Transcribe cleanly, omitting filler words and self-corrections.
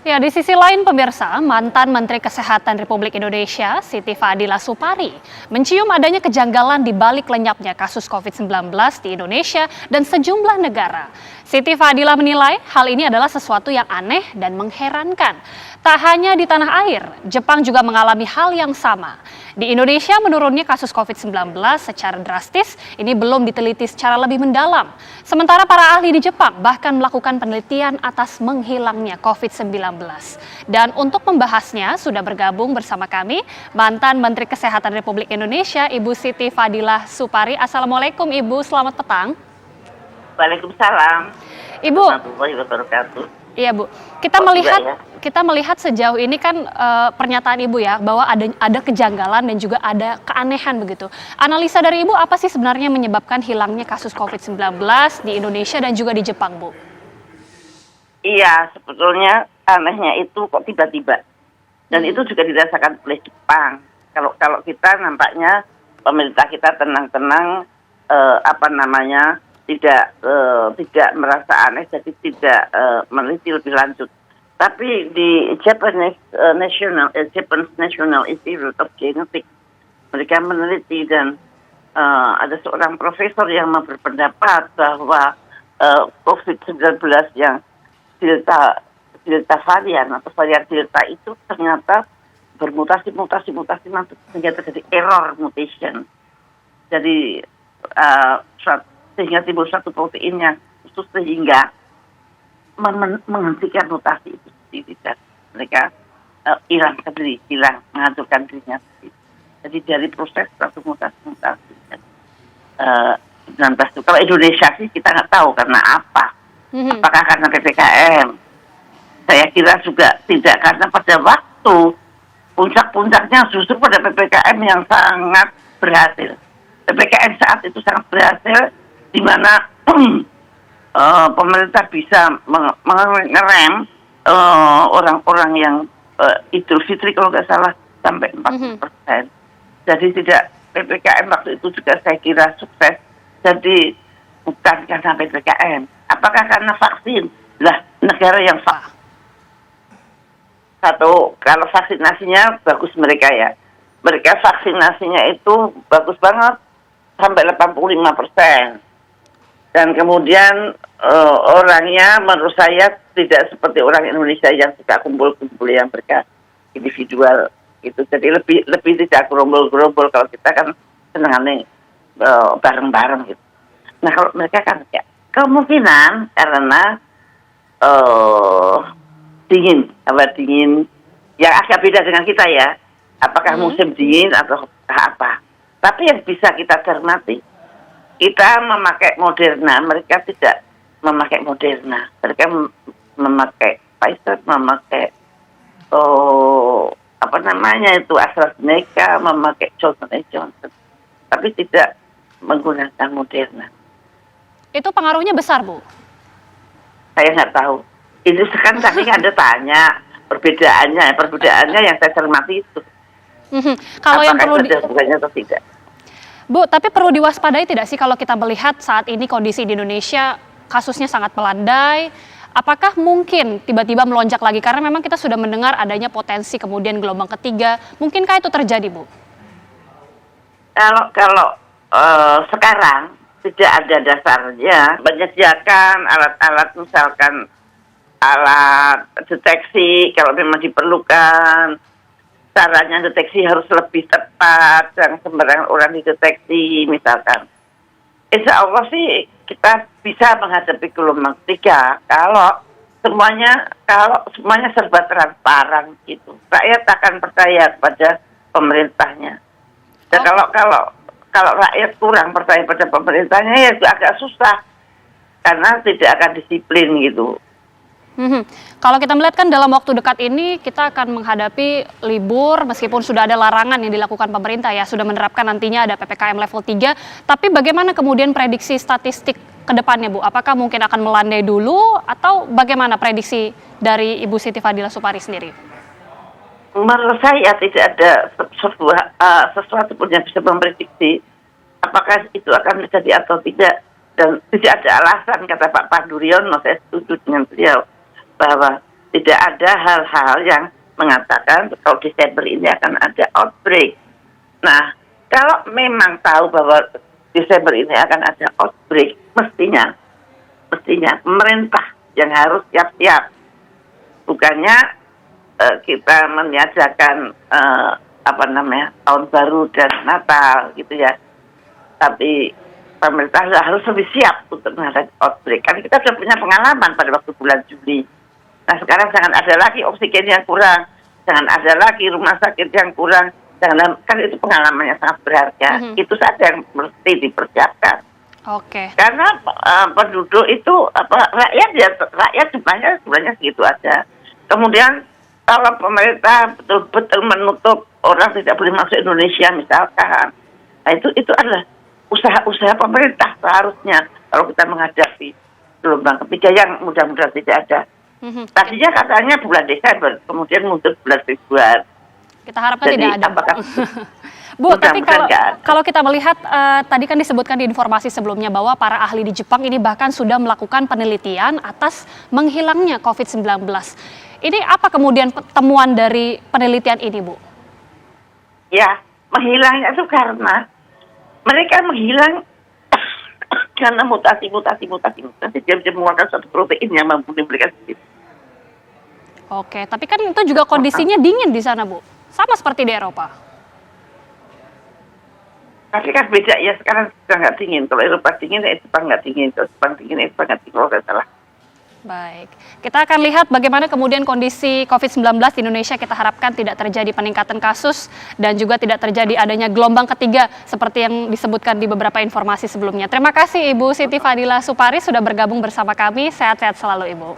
Ya, di sisi lain pemirsa, mantan Menteri Kesehatan Republik Indonesia, Siti Fadila Supari, mencium adanya kejanggalan di balik lenyapnya kasus COVID-19 di Indonesia dan sejumlah negara. Siti Fadila menilai hal ini adalah sesuatu yang aneh dan mengherankan. Tak hanya di tanah air, Jepang juga mengalami hal yang sama. Di Indonesia menurunnya kasus COVID-19 secara drastis, ini belum diteliti secara lebih mendalam. Sementara para ahli di Jepang bahkan melakukan penelitian atas menghilangnya COVID-19. Dan untuk membahasnya sudah bergabung bersama kami mantan Menteri Kesehatan Republik Indonesia, Ibu Siti Fadila Supari. Assalamualaikum Ibu, selamat petang. Waalaikumsalam. Ibu, Warahmatullahi wabarakatuh. iya Bu, kita melihat sejauh ini kan pernyataan Ibu ya bahwa ada kejanggalan dan juga ada keanehan begitu. Analisa dari Ibu apa sih sebenarnya menyebabkan hilangnya kasus COVID-19 di Indonesia dan juga di Jepang, Bu? Iya, sebetulnya anehnya itu kok tiba-tiba. Dan itu juga dirasakan oleh Jepang. Kalau kita nampaknya pemerintah kita tenang-tenang tidak merasa aneh, jadi tidak meneliti lebih lanjut. Tapi di Japanese National Institute of Genetics, mereka meneliti dan ada seorang profesor yang berpendapat bahwa COVID-19 yang Delta varian atau varian Delta itu ternyata bermutasi sehingga terjadi error mutation. Jadi sehingga timbul satu protein yang khusus sehingga menghentikan mutasi itu sendiri dan mereka menghancurkan dirinya sendiri. Jadi dari proses satu mutasi 19 itu. Kalau Indonesia sih kita nggak tahu karena apa. Apakah karena PPKM? Saya kira juga tidak, karena pada waktu puncak-puncaknya justru pada PPKM yang sangat berhasil. PPKM saat itu sangat berhasil, di mana pemerintah bisa mengerem orang-orang yang Idul Fitri kalau nggak salah sampai 40%. Jadi tidak, PPKM waktu itu juga saya kira sukses. Jadi bukan karena PPKM. Apakah karena vaksin? Lah, negara yang kalau vaksinasinya bagus mereka ya. Mereka vaksinasinya itu bagus banget sampai 85%. Dan kemudian orangnya menurut saya tidak seperti orang Indonesia yang suka kumpul-kumpul, yang mereka individual gitu. Jadi lebih tidak gerombol-gerombol. Kalau kita kan senangannya bareng-bareng gitu. Nah kalau mereka kan ya kemungkinan karena dingin yang agak beda dengan kita ya. Apakah musim dingin atau apa? Tapi yang bisa kita cermati, kita memakai Moderna, mereka tidak memakai Moderna. Mereka memakai Pfizer, memakai AstraZeneca, memakai Johnson & Johnson. Tapi tidak menggunakan Moderna. Itu pengaruhnya besar, Bu? Saya nggak tahu. Ini sekarang tadi Anda tanya perbedaannya yang saya cermati itu. Kalau yang perlu hubungannya atau tidak? Bu, tapi perlu diwaspadai tidak sih kalau kita melihat saat ini kondisi di Indonesia kasusnya sangat melandai? Apakah mungkin tiba-tiba melonjak lagi? Karena memang kita sudah mendengar adanya potensi kemudian gelombang ketiga. Mungkinkah itu terjadi, Bu? Kalau sekarang tidak ada dasarnya menyediakan alat-alat, misalkan alat deteksi kalau memang diperlukan. Caranya deteksi harus lebih tepat, jangan sembarangan orang dideteksi misalkan. Insya Allah sih kita bisa menghadapi gelombang ketiga kalau semuanya serba transparan gitu. Rakyat akan percaya pada pemerintahnya. Dan kalau rakyat kurang percaya pada pemerintahnya ya agak susah karena tidak akan disiplin gitu. Kalau kita melihat kan dalam waktu dekat ini kita akan menghadapi libur meskipun sudah ada larangan yang dilakukan pemerintah ya, sudah menerapkan nantinya ada PPKM level 3, tapi bagaimana kemudian prediksi statistik ke depannya, Bu? Apakah mungkin akan melandai dulu atau bagaimana prediksi dari Ibu Siti Fadila Supari sendiri? Menurut saya tidak ada sesuatu pun yang bisa memprediksi apakah itu akan terjadi atau tidak, dan tidak ada alasan, kata Pak Pandu Riono, saya setuju dengan beliau bahwa Tidak ada hal-hal yang mengatakan kalau Desember ini akan ada outbreak. Nah, kalau memang tahu bahwa Desember ini akan ada outbreak, mestinya pemerintah yang harus siap-siap. Bukannya kita meniadakan tahun baru dan Natal gitu ya. Tapi pemerintah harus lebih siap untuk menghadapi outbreak. Karena kita sudah punya pengalaman pada waktu bulan Juli. Nah, sekarang jangan ada lagi oksigen yang kurang, jangan ada lagi rumah sakit yang kurang, kan itu pengalaman yang sangat berharga. Itu saja yang mesti dipersiapkan. Oke. Karena penduduk itu rakyat sebenarnya segitu aja. Kemudian kalau pemerintah betul-betul menutup orang tidak boleh masuk Indonesia misalkan, nah itu adalah usaha-usaha pemerintah seharusnya kalau kita menghadapi gelombang ketiga yang mudah-mudahan tidak ada. Tadinya katanya bulan Desember, kemudian mundur bulan Februari. Kita harapkan tidak ada. Bu, tapi kalau kita melihat tadi kan disebutkan di informasi sebelumnya bahwa para ahli di Jepang ini bahkan sudah melakukan penelitian atas menghilangnya COVID-19. Ini apa kemudian temuan dari penelitian ini, Bu? Ya, menghilangnya itu karena mereka menghilang karena mutasi dia bisa mengeluarkan satu protein yang mampu memberikan sendiri. Oke, tapi kan itu juga kondisinya dingin di sana, Bu. Sama seperti di Eropa. Tapi kan beda ya, sekarang sudah nggak dingin. Kalau Eropa dingin, ya Jepang nggak dingin. Kalau Jepang dingin, ya Jepang nggak dingin. Kalau nggak salah. Baik, kita akan lihat bagaimana kemudian kondisi COVID-19 di Indonesia. Kita harapkan tidak terjadi peningkatan kasus dan juga tidak terjadi adanya gelombang ketiga seperti yang disebutkan di beberapa informasi sebelumnya. Terima kasih Ibu Siti Fadila Supari sudah bergabung bersama kami. Sehat-sehat selalu Ibu.